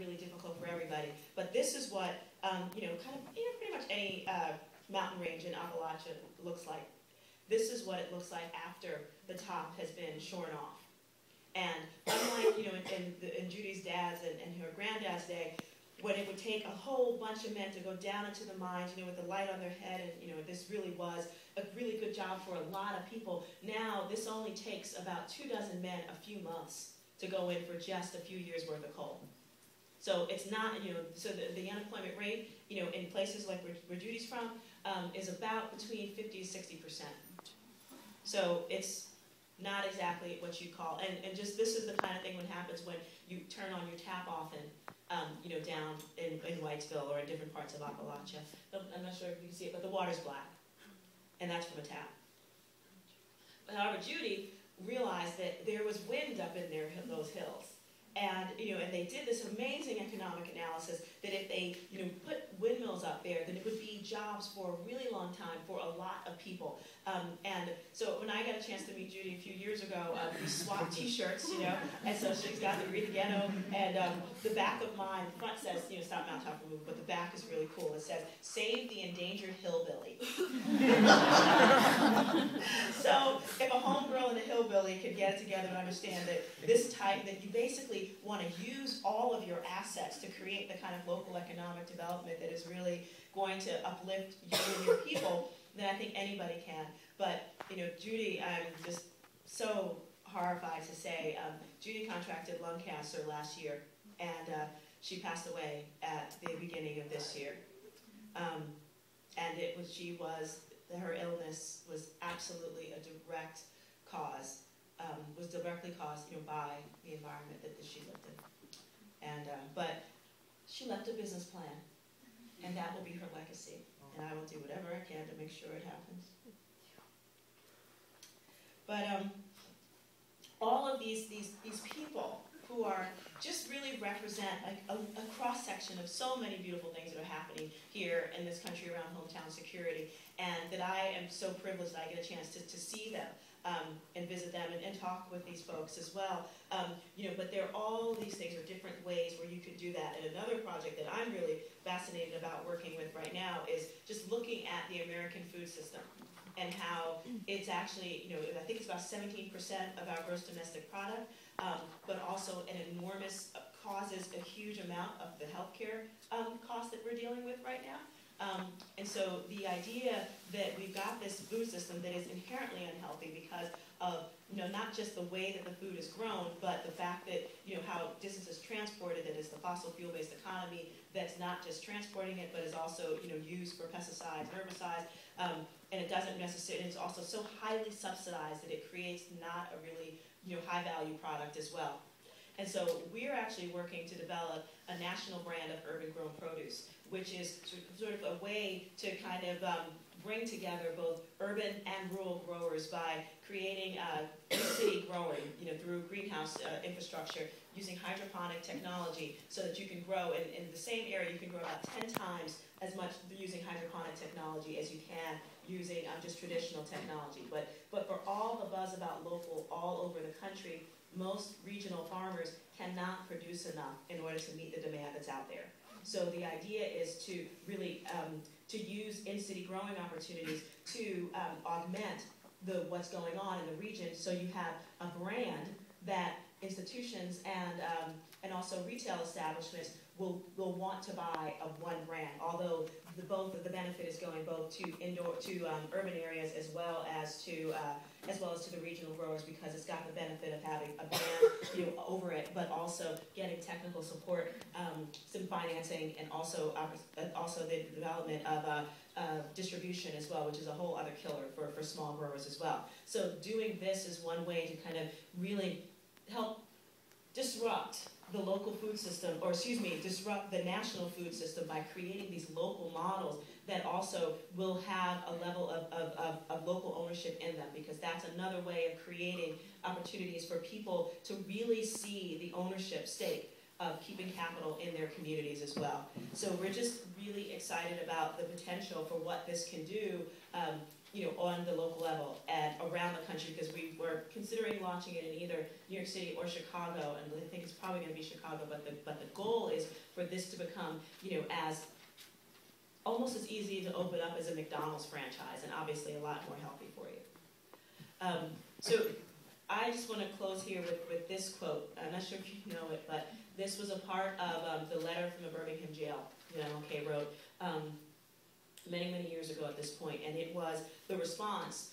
really difficult for everybody. But this is what, pretty much any mountain range in Appalachia looks like. This is what it looks like after the top has been shorn off. And unlike, in Judy's dad's and her granddad's day, when it would take a whole bunch of men to go down into the mines, with the light on their head, and, this really was a really good job for a lot of people. Now, this only takes about 24 men a few months to go in for just a few years' worth of coal. So it's not, so the unemployment rate, in places like where Judy's from, is about between 50 to 60%. So it's not exactly what you call, and just this is the kind of thing that happens when you turn on your tap often, down in Whitesville or in different parts of Appalachia. I'm not sure if you can see it, but the water's black, and that's from a tap. But however, Judy realized that there was wind up in those hills. And, and they did this amazing economic analysis that if they, put windmills up there, then it would be jobs for a really long time for a lot of people. And so when I got a chance to meet Judy a few years ago, we swapped T-shirts, and so she's got the Read the Ghetto, and the back of mine, the front says, Stop Mountain Top Removal, but the back is really cool. It says, Save the Endangered Hillbilly. So if a homegirl and a hillbilly could get it together and understand that that you basically want to use all of your assets to create the kind of local economic development that is really going to uplift you and your people, then I think anybody can. But, Judy, I'm just so horrified to say, Judy contracted lung cancer last year, and she passed away at the beginning of this year. And her illness was absolutely a direct cause, was directly caused, by the environment that she lived in. And, but she left a business plan, and that will be her legacy. And I will do whatever I can to make sure it happens. But all of these people who are just really represent like a cross-section of so many beautiful things that are happening here in this country around hometown security, and that I am so privileged that I get a chance to see them and visit them and talk with these folks as well. But there are all these things, or different ways where you could do that. And another project that I'm really fascinated about working with right now is just looking at the American food system and how it's actually, I think it's about 17% of our gross domestic product, but also an enormous, causes a huge amount of the healthcare costs that we're dealing with right now. And so the idea that we've got this food system that is inherently unhealthy because of, not just the way that the food is grown, but the fact that, how distance is transported, that is the fossil fuel-based economy that's not just transporting it, but is also, used for pesticides, herbicides, and it doesn't necessarily, it's also so highly subsidized that it creates not a really, high-value product as well. And so we're actually working to develop a national brand of urban-grown produce, which is sort of a way to kind of bring together both urban and rural growers by creating city growing, through greenhouse infrastructure, using hydroponic technology so that you can grow in the same area. You can grow about 10 times as much using hydroponic technology as you can using just traditional technology. But for all the buzz about local all over the country, most regional farmers cannot produce enough in order to meet the demand that's out there. So the idea is to really to use in-city growing opportunities to augment what's going on in the region, so you have a brand that institutions and also retail establishments will want to buy of one brand. Although the benefit is going both to urban areas as well as to the regional growers, because it's got the benefit of having a brand over it, but also getting technical support, some financing, and also the development of distribution as well, which is a whole other killer for small growers as well. So doing this is one way to kind of really help disrupt the local food system, or disrupt the national food system by creating these local models that also will have a level of local ownership in them, because that's another way of creating opportunities for people to really see the ownership stake of keeping capital in their communities as well. So we're just really excited about the potential for what this can do on the local level and around the country, because we were considering launching it in either New York City or Chicago, and I think it's probably going to be Chicago, but the goal is for this to become, as almost as easy to open up as a McDonald's franchise, and obviously a lot more healthy for you. So I just want to close here with this quote. I'm not sure if you know it, but this was a part of the letter from the Birmingham jail that MLK wrote many, many years ago at this point, and it was the response